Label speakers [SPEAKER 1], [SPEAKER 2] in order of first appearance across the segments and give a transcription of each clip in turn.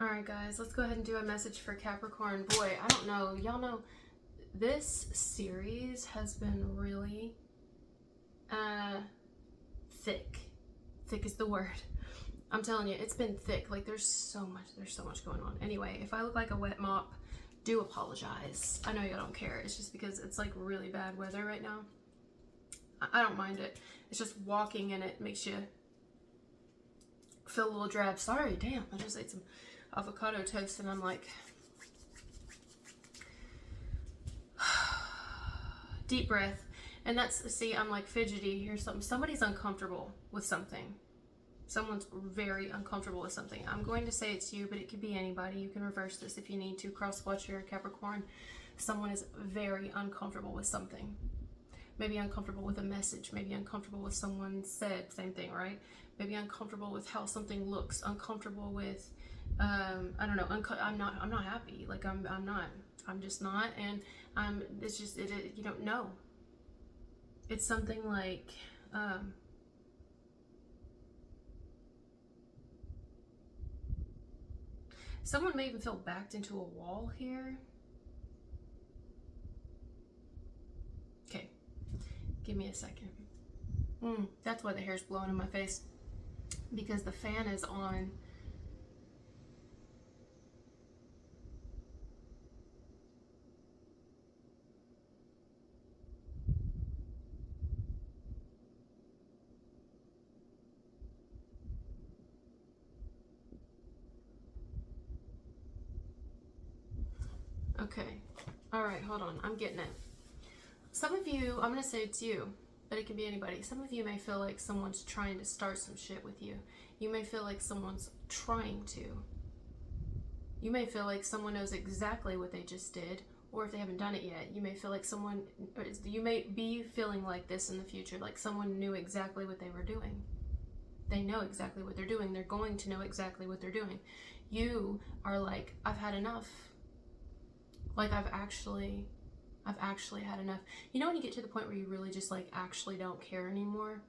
[SPEAKER 1] Alright guys, let's go ahead and do a message for Capricorn. Boy, I don't know. Y'all know this series has been really thick. Thick is the word. I'm telling you, it's been thick. Like there's so much going on. Anyway, if I look like a wet mop, do apologize. I know y'all don't care. It's just because it's like really bad weather right now. I don't mind it. It's just walking in it makes you feel a little drab. Sorry, damn. I just ate some avocado toast and I'm like, deep breath. And that's, see, I'm like fidgety. Here's something. Somebody's uncomfortable with something. Someone's very uncomfortable with something. I'm going to say it's you, but it could be anybody. You can reverse this if you need to. Cross watch your Capricorn. Someone is very uncomfortable with something. Maybe uncomfortable with a message. Maybe uncomfortable with someone said. Same thing, right? Maybe uncomfortable with how something looks. Uncomfortable with, I don't know. I'm not happy. Like I'm not. I'm just not. And it's just you don't know. It's something like someone may even feel backed into a wall here. Okay, give me a second. That's why the hair's blowing in my face, because the fan is on. Okay, all right, hold on, I'm getting it. Some of you, I'm gonna say it's you, but it can be anybody. Some of you may feel like someone's trying to start some shit with you. You may feel like someone's trying to. You may feel like someone knows exactly what they just did, or if they haven't done it yet, you may feel like you may be feeling like this in the future, like someone knew exactly what they were doing. They know exactly what they're doing. They're going to know exactly what they're doing. You are like, I've had enough. Like I've actually had enough. You know when you get to the point where you really just like actually don't care anymore?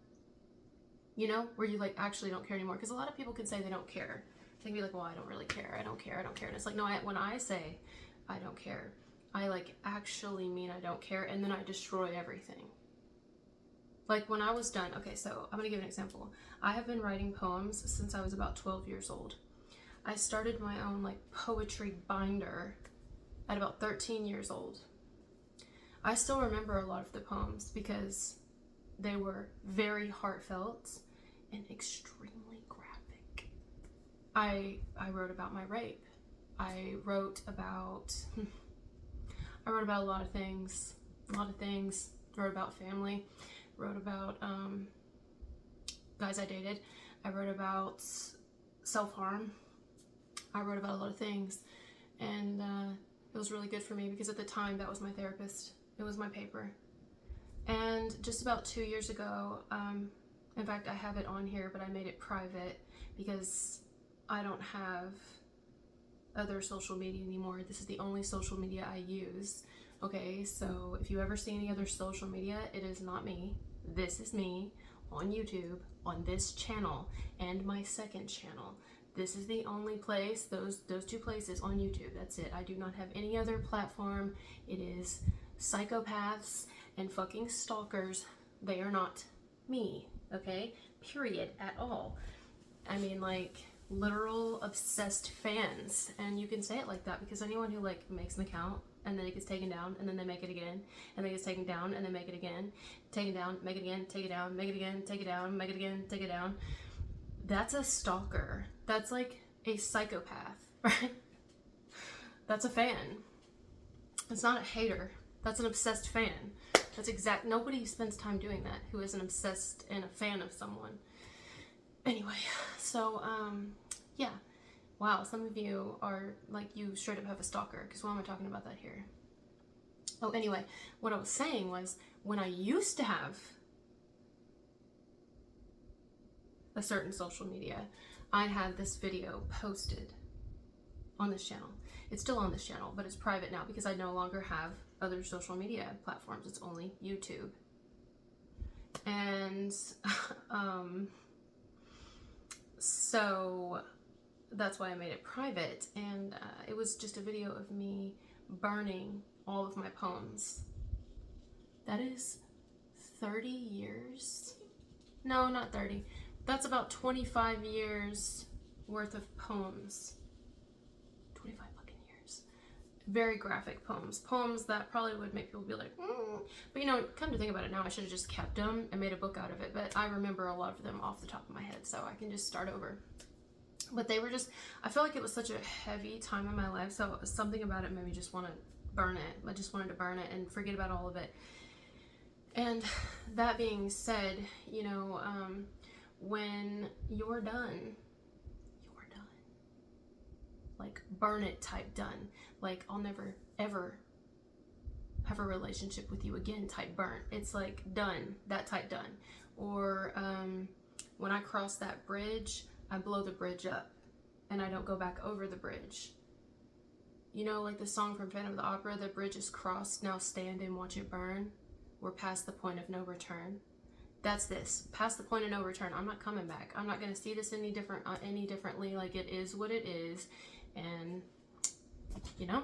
[SPEAKER 1] You know, where you like actually don't care anymore? Because a lot of people can say they don't care. They can be like, well, I don't really care. I don't care. I don't care. And it's like, no, when I say I don't care, I like actually mean I don't care, and then I destroy everything. Like when I was done, okay, so I'm gonna give an example. I have been writing poems since I was about 12 years old. I started my own like poetry binder at about 13 years old. I still remember a lot of the poems because they were very heartfelt and extremely graphic. I wrote about my rape. I wrote about a lot of things. Wrote about family. Wrote about guys I dated. I wrote about self-harm. I wrote about a lot of things, and it was really good for me because at the time that was my therapist. It was my paper. And just about 2 years ago, in fact I have it on here, but I made it private because I don't have other social media anymore. This is the only social media I use. Okay, so if you ever see any other social media, it is not me. This is me on YouTube, on this channel, and my second channel. This is the only place, those two places on YouTube. That's it. I do not have any other platform. It is psychopaths and fucking stalkers. They are not me, okay? Period, at all. I mean, like, literal obsessed fans. And you can say it like that because anyone who, like, makes an account and then it gets taken down and then they make it again and then it gets taken down and then make it again, taken down, make it again, take it down, make it again, take it down, make it again, take it down. That's a stalker. That's like a psychopath, right? That's a fan. It's not a hater. That's an obsessed fan. Nobody spends time doing that who isn't obsessed and a fan of someone. Anyway, so, yeah. Wow, some of you are, like, you straight up have a stalker, because why am I talking about that here? Oh, anyway, what I was saying was, when I used to have a certain social media, I had this video posted on this channel. It's still on this channel, but it's private now because I no longer have other social media platforms. It's only YouTube. And so that's why I made it private. And it was just a video of me burning all of my poems. That is 30 years. No, not 30. That's about 25 years worth of poems. 25 fucking years. Very graphic poems. Poems that probably would make people be like, But you know, come to think about it now, I should have just kept them and made a book out of it. But I remember a lot of them off the top of my head, so I can just start over. But they were just, I feel like it was such a heavy time in my life, so something about it made me just want to burn it. I just wanted to burn it and forget about all of it. And that being said, you know, when you're done. Like, burn it type done. Like, I'll never, ever have a relationship with you again type burn. It's like, done. That type done. Or, when I cross that bridge, I blow the bridge up. And I don't go back over the bridge. You know, like the song from Phantom of the Opera, the bridge is crossed, now stand and watch it burn. We're past the point of no return. That's this. Past the point of no return. I'm not coming back. I'm not going to see this any differently. Like, it is what it is. And, you know,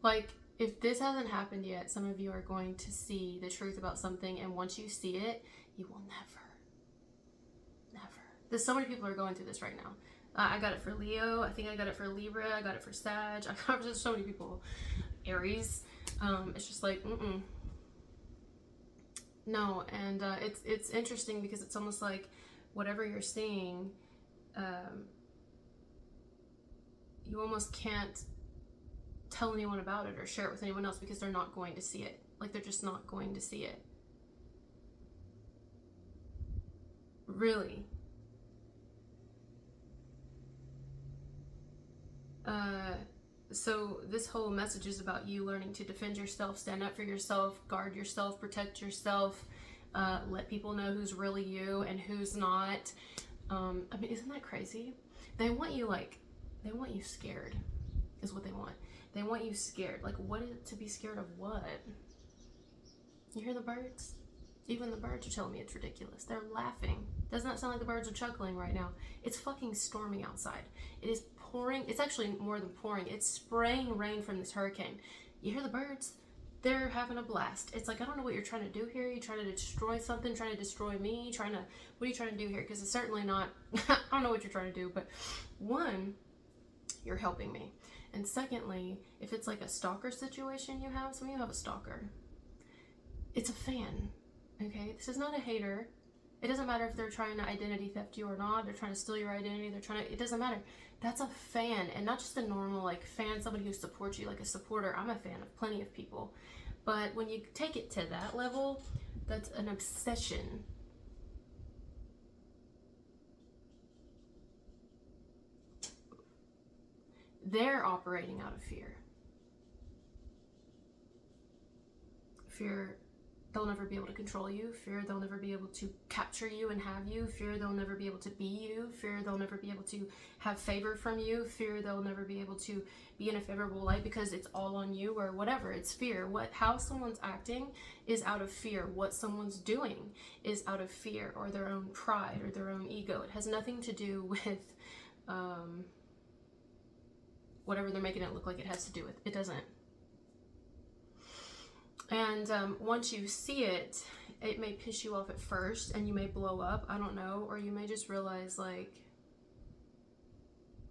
[SPEAKER 1] like, if this hasn't happened yet, some of you are going to see the truth about something, and once you see it, you will never. There's so many people are going through this right now. I got it for Leo. I think I got it for Libra. I got it for Sag. I got it for so many people. Aries. It's just like, no. And it's interesting because it's almost like whatever you're seeing, you almost can't tell anyone about it or share it with anyone else because they're not going to see it. Like, they're just not going to see it. Really. So this whole message is about you learning to defend yourself, stand up for yourself, guard yourself, protect yourself, let people know who's really you and who's not. I mean, isn't that crazy? They want you scared, is what they want. They want you scared. Like, what is it to be scared of what? You hear the birds? Even the birds are telling me it's ridiculous. They're laughing. Doesn't that sound like the birds are chuckling right now? It's fucking storming outside. It is pouring. It's actually more than pouring. It's spraying rain from this hurricane. You hear the birds? They're having a blast. It's like, I don't know what you're trying to do here. You're trying to destroy something, trying to destroy me, what are you trying to do here? Because it's certainly not, I don't know what you're trying to do, but one, you're helping me. And secondly, if it's like a stalker situation you have, some of you have a stalker. It's a fan, okay? This is not a hater. It doesn't matter if they're trying to identity theft you or not. They're trying to steal your identity. It doesn't matter. That's a fan, and not just a normal like fan, somebody who supports you like a supporter. I'm a fan of plenty of people. But when you take it to that level, that's an obsession. They're operating out of fear. Fear they'll never be able to control you. Fear they'll never be able to capture you and have you. Fear they'll never be able to be you. Fear they'll never be able to have favor from you. Fear they'll never be able to be in a favorable light because it's all on you or whatever. It's fear. How someone's acting is out of fear. What someone's doing is out of fear or their own pride or their own ego. It has nothing to do with whatever they're making it look like it has to do with. It doesn't. And once you see it, it may piss you off at first and you may blow up, I don't know, or you may just realize like,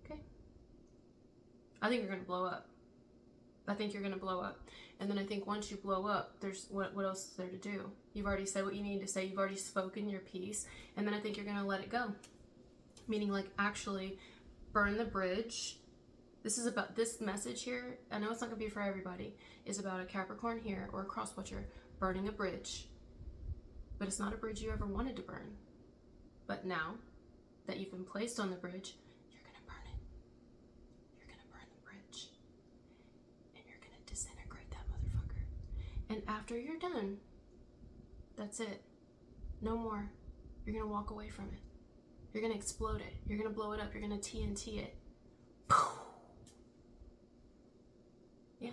[SPEAKER 1] okay, I think you're going to blow up. I think you're going to blow up. And then I think once you blow up, there's what else is there to do? You've already said what you need to say. You've already spoken your piece. And then I think you're going to let it go. Meaning like actually burn the bridge. This is about this message here. I know it's not going to be for everybody. Is about a Capricorn here or a cross watcher burning a bridge. But it's not a bridge you ever wanted to burn. But now that you've been placed on the bridge, you're going to burn it. You're going to burn the bridge. And you're going to disintegrate that motherfucker. And after you're done, that's it. No more. You're going to walk away from it. You're going to explode it. You're going to blow it up. You're going to TNT it. Yeah.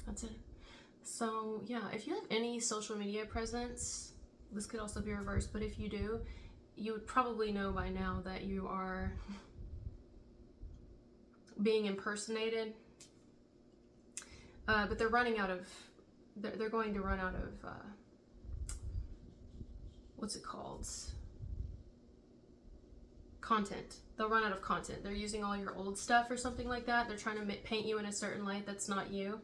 [SPEAKER 1] That's it. So, yeah, if you have any social media presence, this could also be reversed, but if you do, you would probably know by now that you are being impersonated. But they're running out of, they're going to run out of, what's it called? Content. They'll run out of content. They're using all your old stuff or something like that. They're trying to paint you in a certain light that's not you.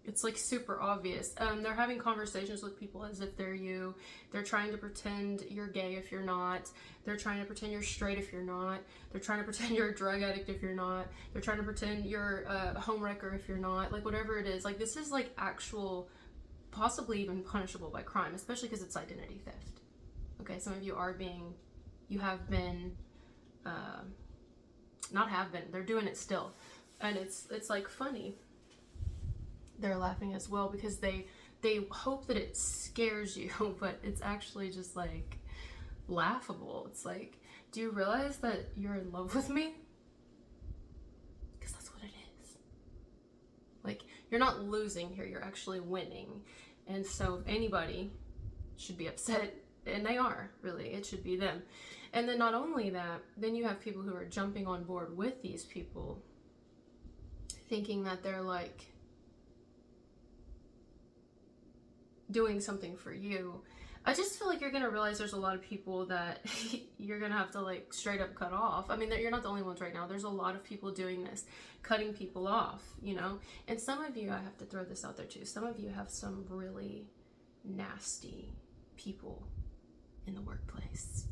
[SPEAKER 1] It's like super obvious. They're having conversations with people as if they're you. They're trying to pretend you're gay if you're not. They're trying to pretend you're straight if you're not. They're trying to pretend you're a drug addict if you're not. They're trying to pretend you're a homewrecker if you're not. Like whatever it is. Like this is like actual, possibly even punishable by crime, especially because it's identity theft. Okay, some of you are being, you have been, not have been, they're doing it still. And it's like funny. They're laughing as well because they hope that it scares you, but it's actually just like laughable. It's like, do you realize that you're in love with me? Because that's what it is. Like, you're not losing here, you're actually winning. And so if anybody should be upset, and they are, really, it should be them. And then not only that, then you have people who are jumping on board with these people, thinking that they're like doing something for you. I just feel like you're gonna realize there's a lot of people that you're gonna have to like straight up cut off. I mean, you're not the only ones right now. There's a lot of people doing this, cutting people off, you know? And some of you, I have to throw this out there too, some of you have some really nasty people in the workplace.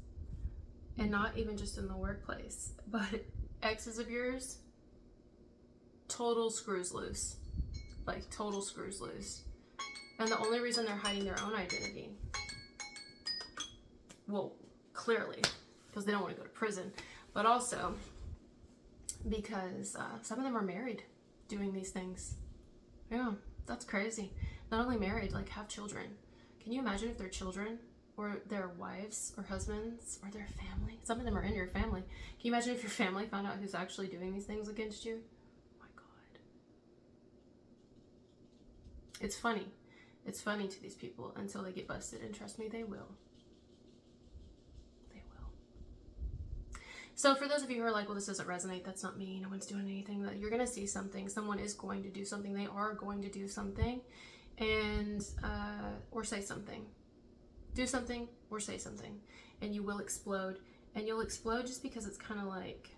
[SPEAKER 1] And not even just in the workplace, but exes of yours, total screws loose. Like total screws loose. And the only reason they're hiding their own identity, well, clearly, because they don't want to go to prison, but also because some of them are married doing these things. Yeah, that's crazy. Not only married, like have children. Can you imagine if their children or their wives or husbands or their family, some of them are in your family. Can you imagine if your family found out who's actually doing these things against you? Oh my God. It's funny. It's funny to these people until they get busted, and trust me, they will. They will. So for those of you who are like, well, this doesn't resonate, that's not me, no one's doing anything, that you're going to see something, someone is going to do something, they are going to do something, and, or say something. Do something or say something, and you will explode, and you'll explode just because it's kind of like,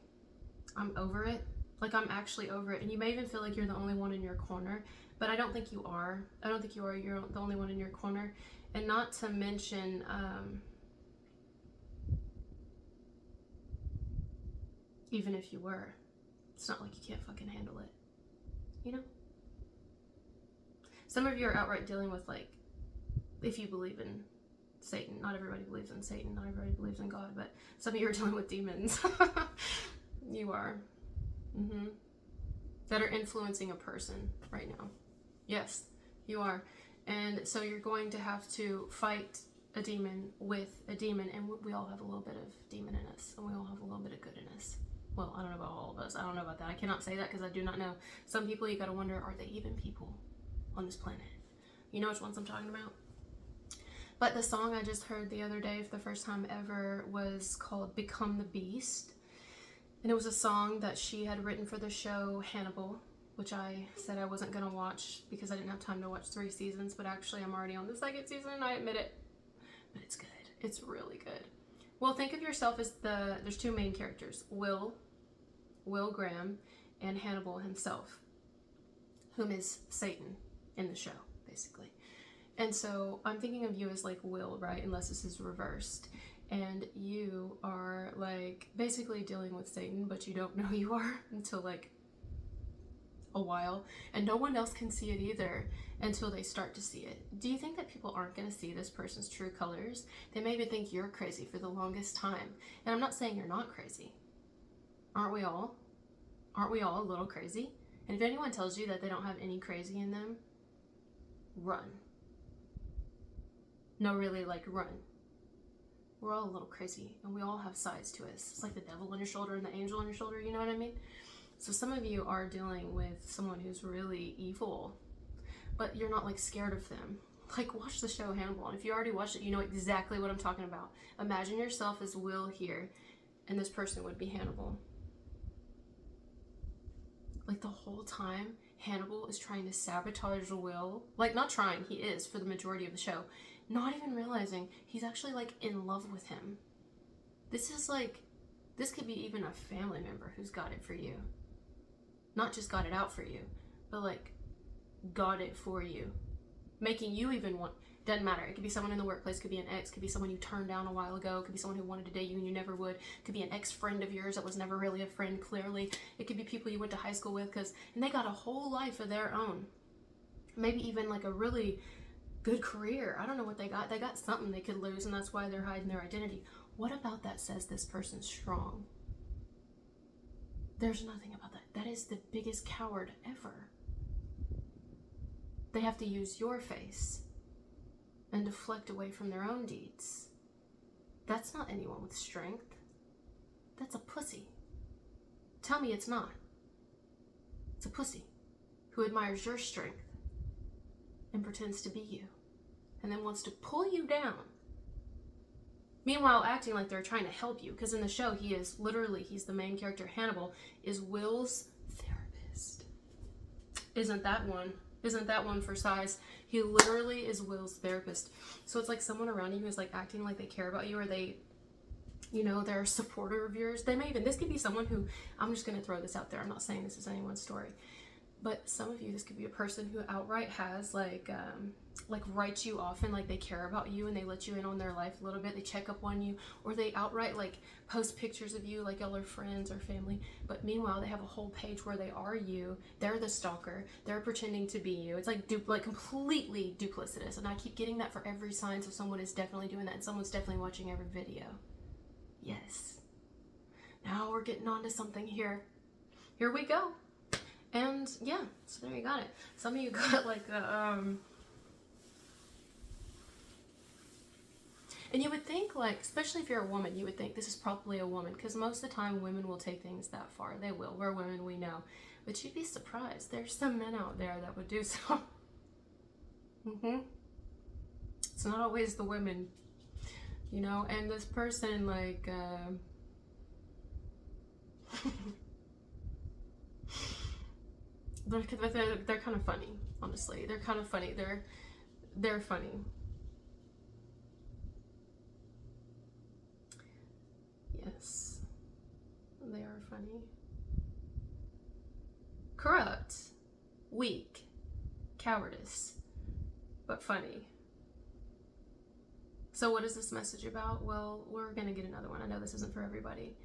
[SPEAKER 1] I'm over it. Like, I'm actually over it, and you may even feel like you're the only one in your corner, but I don't think you are. I don't think you are. You're the only one in your corner. And not to mention, even if you were, it's not like you can't fucking handle it. You know? Some of you are outright dealing with, like, if you believe in Satan. Not everybody believes in Satan. Not everybody believes in God, but some of you are dealing with demons. You are. That are influencing a person right now. Yes, you are. And so you're going to have to fight a demon with a demon, and we all have a little bit of demon in us, and we all have a little bit of good in us. Well, I don't know about all of us. I don't know about that. I cannot say that because I do not know. Some people, you gotta wonder, are they even people on this planet? You know which ones I'm talking about? But the song I just heard the other day for the first time ever was called Become the Beast. And it was a song that she had written for the show Hannibal, which I said I wasn't going to watch because I didn't have time to watch 3 seasons, but actually I'm already on the 2nd season, and I admit it. But it's good. It's really good. Well, think of yourself as there's 2 main characters, Will Graham, and Hannibal himself, whom is Satan in the show, basically. And so I'm thinking of you as like Will, right? Unless this is reversed. And you are like basically dealing with Satan, but you don't know you are until like a while. And no one else can see it either until they start to see it. Do you think that people aren't going to see this person's true colors? They maybe think you're crazy for the longest time. And I'm not saying you're not crazy. Aren't we all? Aren't we all a little crazy? And if anyone tells you that they don't have any crazy in them, run. No, really, like, run. We're all a little crazy, and we all have sides to us. It's like the devil on your shoulder and the angel on your shoulder, you know what I mean? So some of you are dealing with someone who's really evil, but you're not, like, scared of them. Like, watch the show Hannibal, and if you already watched it, you know exactly what I'm talking about. Imagine yourself as Will here, and this person would be Hannibal. Like, the whole time, Hannibal is trying to sabotage Will. Like, not trying, he is for the majority of the show. Not even realizing he's actually, like, in love with him. This is like, this could be even a family member who's got it for you. Not just got it out for you, but, like, got it for you. Making you even want, doesn't matter. It could be someone in the workplace, could be an ex, could be someone you turned down a while ago, could be someone who wanted to date you and you never would, could be an ex-friend of yours that was never really a friend, clearly. It could be people you went to high school with, and they got a whole life of their own. Maybe even like a really good career. I don't know what they got. They got something they could lose, and that's why they're hiding their identity. What about that says this person's strong? There's nothing about that. That is the biggest coward ever. They have to use your face and deflect away from their own deeds. That's not anyone with strength. That's a pussy. Tell me it's not. It's a pussy who admires your strength and pretends to be you and then wants to pull you down. Meanwhile, acting like they're trying to help you, because in the show, he's the main character. Hannibal is Will's therapist. Isn't that one for size? He literally is Will's therapist. So it's like someone around you who's like acting like they care about you, or they, you know, they're a supporter of yours. They may even, this could be someone who, I'm just going to throw this out there. I'm not saying this is anyone's story, but some of you, this could be a person who outright has like writes you off, and like they care about you and they let you in on their life a little bit. They check up on you, or they outright like post pictures of you like y'all are friends or family, but meanwhile they have a whole page where they are you. They're the stalker. They're pretending to be you. It's like completely duplicitous, and I keep getting that for every sign, so someone is definitely doing that, and someone's definitely watching every video. Yes. Now we're getting on to something here. Here we go. And yeah, so there you got it. Some of you got like and you would think, like, especially if you're a woman, you would think this is probably a woman, because most of the time women will take things that far. They will. We're women, we know. But you'd be surprised. There's some men out there that would do so. It's not always the women, you know. And this person, like, they're kind of funny, honestly. They're kind of funny. They're funny. Yes, they are funny. Corrupt, weak, cowardice, but funny. So what is this message about? Well, we're gonna get another one. I know this isn't for everybody,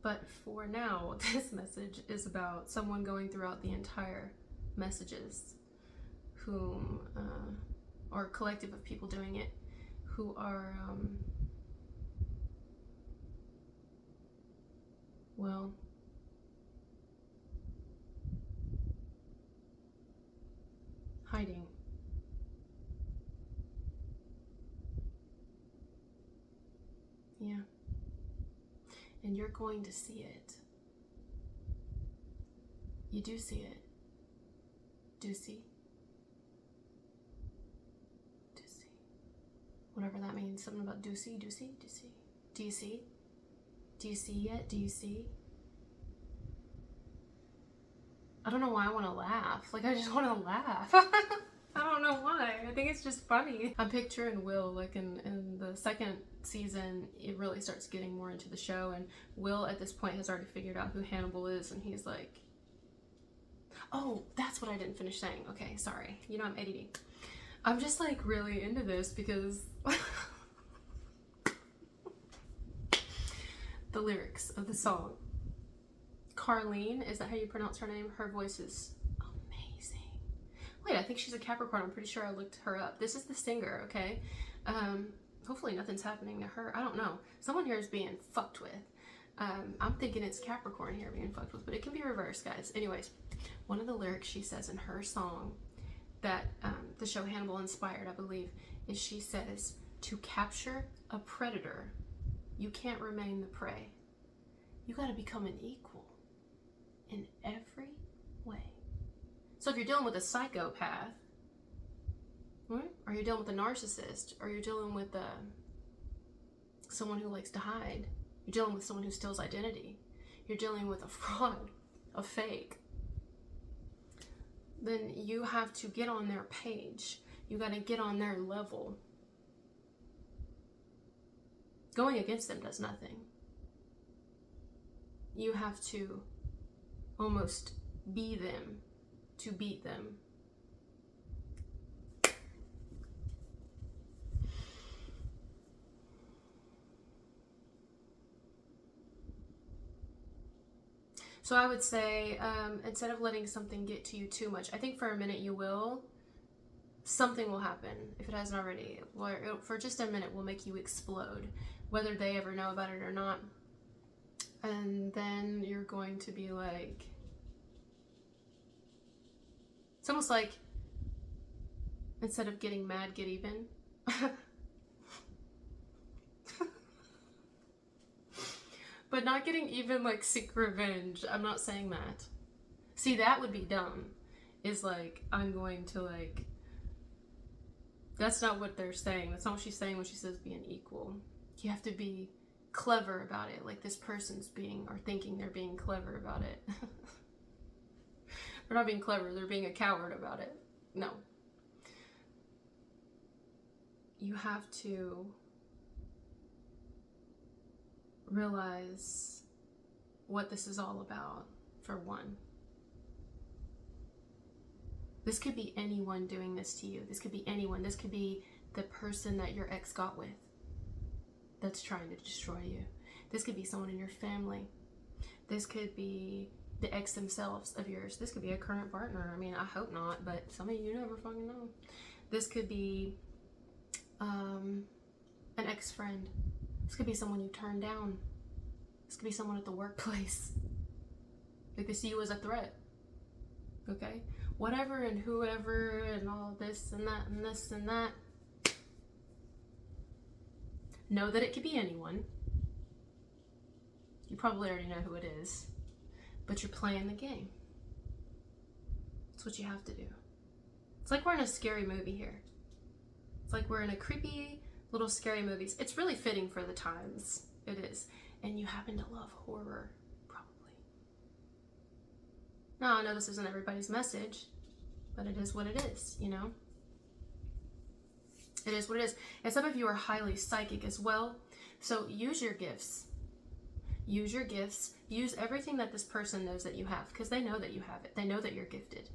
[SPEAKER 1] but for now, this message is about someone going throughout the entire messages, whom, or a collective of people doing it, who are, well, hiding. Yeah. And you're going to see it. You do see it. Do see. Whatever that means. Something about do see. Do you see? Do you see it? Do you see? I don't know why I want to laugh. Like, I just want to laugh. I don't know why. I think it's just funny. I'm picturing Will, like, in the second season, it really starts getting more into the show, and Will at this point has already figured out who Hannibal is, and he's like, oh, that's what I didn't finish saying. Okay, sorry. You know, I'm ADD. I'm just, like, really into this because the lyrics of the song. Carlene, is that how you pronounce her name? Her voice is amazing. Wait, I think she's a Capricorn. I'm pretty sure I looked her up. This is the singer, okay? Hopefully nothing's happening to her. I don't know. Someone here is being fucked with. I'm thinking it's Capricorn here being fucked with, but it can be reversed, guys. Anyways, one of the lyrics she says in her song that the show Hannibal inspired, I believe, is she says, to capture a predator, you can't remain the prey. You gotta become an equal in every way. So if you're dealing with a psychopath, Right? Are you dealing with a narcissist? Are you dealing with someone who likes to hide? You're dealing with someone who steals identity. You're dealing with a fraud, a fake. Then you have to get on their page. You got to get on their level. Going against them does nothing. You have to almost be them to beat them. So I would say, instead of letting something get to you too much, I think for a minute you will. Something will happen, if it hasn't already. For just a minute will make you explode, whether they ever know about it or not. And then you're going to be like... It's almost like, instead of getting mad, get even. But not getting even, like, seek revenge. I'm not saying that. See, that would be dumb. Is like, I'm going to, like... That's not what they're saying. That's not what she's saying when she says be an equal. You have to be clever about it. Like this person's being, or thinking they're being clever about it. They're not being clever. They're being a coward about it. No. You have to realize what this is all about, for one. This could be anyone doing this to you. This could be anyone. This could be the person that your ex got with that's trying to destroy you. This could be someone in your family. This could be the ex themselves of yours. This could be a current partner. I mean, I hope not, but some of you never fucking know. This could be an ex-friend. This could be someone you turned down. This could be someone at the workplace. Like they see you as a threat. Okay? Whatever and whoever and all this and that and this and that. Know that it could be anyone. You probably already know who it is. But you're playing the game. That's what you have to do. It's like we're in a scary movie here. It's like we're in a creepy little scary movies. It's really fitting for the times. It is. And you happen to love horror, probably. Now, I know this isn't everybody's message, but it is what it is, you know? It is what it is. And some of you are highly psychic as well. So use your gifts. Use your gifts. Use everything that this person knows that you have, because they know that you have it. They know that you're gifted.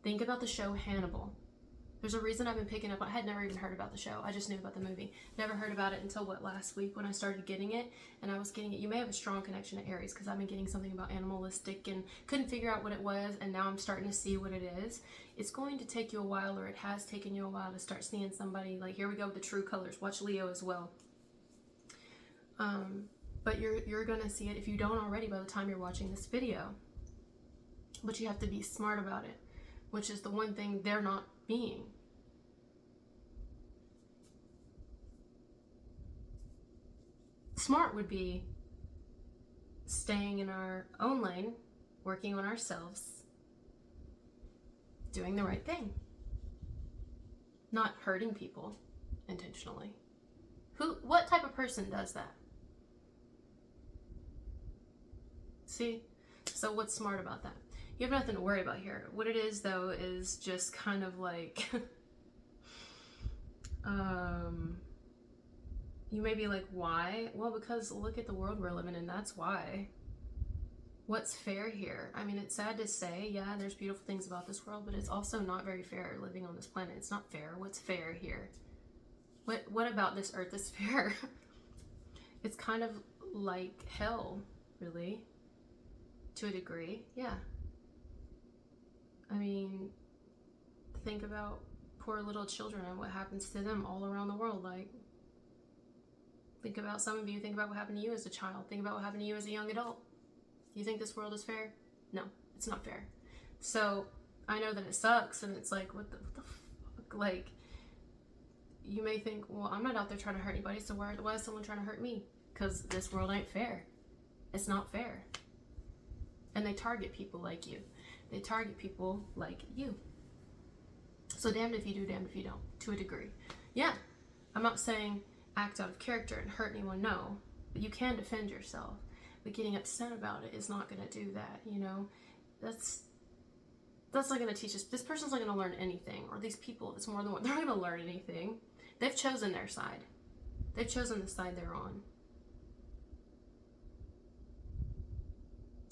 [SPEAKER 1] Think about the show Hannibal. There's a reason I've been picking up. I had never even heard about the show. I just knew about the movie. Never heard about it until, last week when I started getting it. And I was getting it. You may have a strong connection to Aries because I've been getting something about animalistic and couldn't figure out what it was. And now I'm starting to see what it is. It's going to take you a while, or it has taken you a while to start seeing somebody. Like, here we go with the true colors. Watch Leo as well. But you're going to see it if you don't already by the time you're watching this video. But you have to be smart about it, which is the one thing they're not being. Smart would be staying in our own lane, working on ourselves, doing the right thing, not hurting people intentionally. What type of person does that? See? So what's smart about that? You have nothing to worry about here. What it is, though, is just kind of like, you may be like, why? Well, because look at the world we're living in, that's why. What's fair here? I mean, it's sad to say, yeah, there's beautiful things about this world, but it's also not very fair living on this planet. It's not fair. What's fair here? What about this earth is fair? It's kind of like hell, really, to a degree, yeah. I mean, think about poor little children and what happens to them all around the world. Like, think about some of you, think about what happened to you as a child. Think about what happened to you as a young adult. You think this world is fair? No, it's not fair. So, I know that it sucks, and it's like, what the fuck? Like, you may think, well, I'm not out there trying to hurt anybody, so why is someone trying to hurt me? Because this world ain't fair. It's not fair. And they target people like you. They target people like you. So damned if you do, damned if you don't, to a degree. Yeah, I'm not saying act out of character and hurt anyone, no, but you can defend yourself. But getting upset about it is not going to do that, you know? That's not going to teach us. This person's not going to learn anything, or these people, it's more than one, they're not going to learn anything. They've chosen their side. They've chosen the side they're on.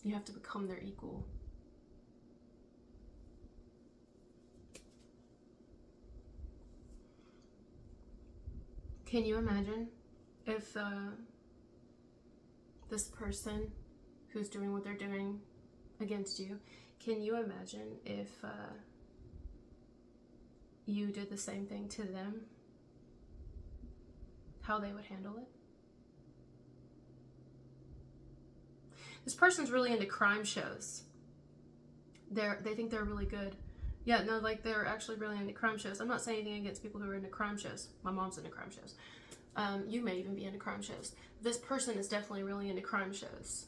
[SPEAKER 1] You have to become their equal. Can you imagine if this person who's doing what they're doing against you, can you imagine if you did the same thing to them? How they would handle it? This person's really into crime shows. They think they're really good. Yeah, no, like they're actually really into crime shows. I'm not saying anything against people who are into crime shows. My mom's into crime shows. You may even be into crime shows. This person is definitely really into crime shows.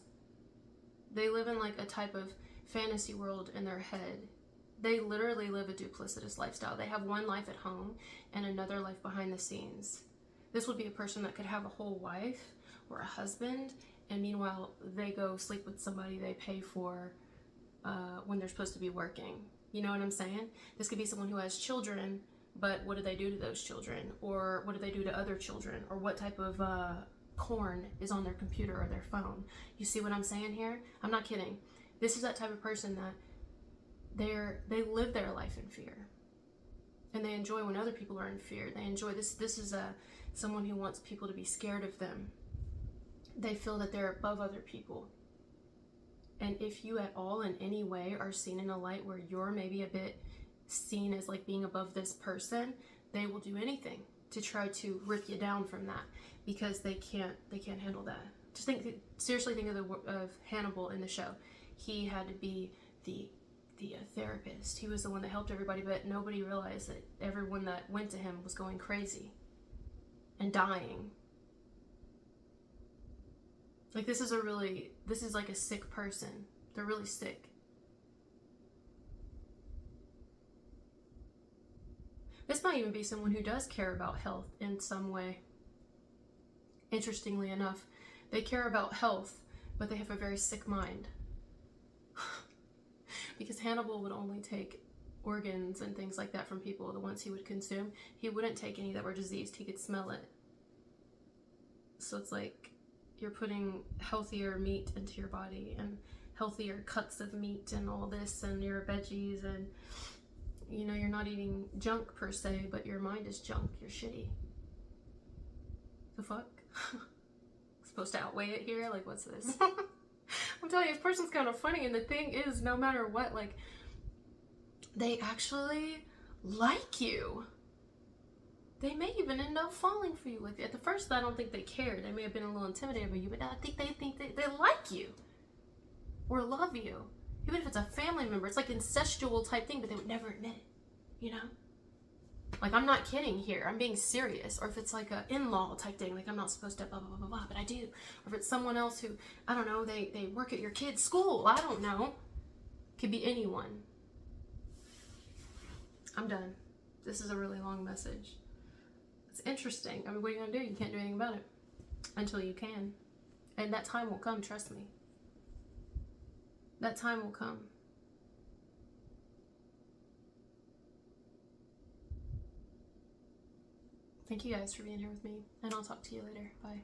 [SPEAKER 1] They live in like a type of fantasy world in their head. They literally live a duplicitous lifestyle. They have one life at home and another life behind the scenes. This would be a person that could have a whole wife or a husband, and meanwhile they go sleep with somebody they pay for when they're supposed to be working. You know what I'm saying? This could be someone who has children, but what do they do to those children? Or what do they do to other children? Or what type of corn is on their computer or their phone? You see what I'm saying here? I'm not kidding. This is that type of person that they live their life in fear. And they enjoy when other people are in fear. They enjoy this. This is someone who wants people to be scared of them. They feel that they're above other people. And if you at all in any way are seen in a light where you're maybe a bit seen as like being above this person, they will do anything to try to rip you down from that, because they can't handle that. Just seriously think of Hannibal in the show. He had to be the therapist. He was the one that helped everybody, but nobody realized that everyone that went to him was going crazy and dying. Like this is like a sick person. They're really sick. This might even be someone who does care about health in some way. Interestingly enough, they care about health, but they have a very sick mind. Because Hannibal would only take organs and things like that from people, the ones he would consume. He wouldn't take any that were diseased. He could smell it. So it's like you're putting healthier meat into your body and healthier cuts of meat and all this and your veggies, and you know, you're not eating junk per se, but your mind is junk. You're shitty. The fuck? Supposed to outweigh it here? Like, what's this? I'm telling you, this person's kind of funny, and the thing is, no matter what, like, they actually like you. They may even end up falling for you. Like, at the first, I don't think they cared. They may have been a little intimidated by you, but I think they like you or love you. Even if it's a family member, it's like incestual type thing, but they would never admit it, you know? Like, I'm not kidding here. I'm being serious. Or if it's like a in-law type thing, like I'm not supposed to blah, blah, blah, blah, but I do. Or if it's someone else who, I don't know, they work at your kid's school. I don't know. Could be anyone. I'm done. This is a really long message. It's interesting. I mean, what are you going to do? You can't do anything about it until you can. And that time will come, trust me. That time will come. Thank you guys for being here with me, and I'll talk to you later. Bye.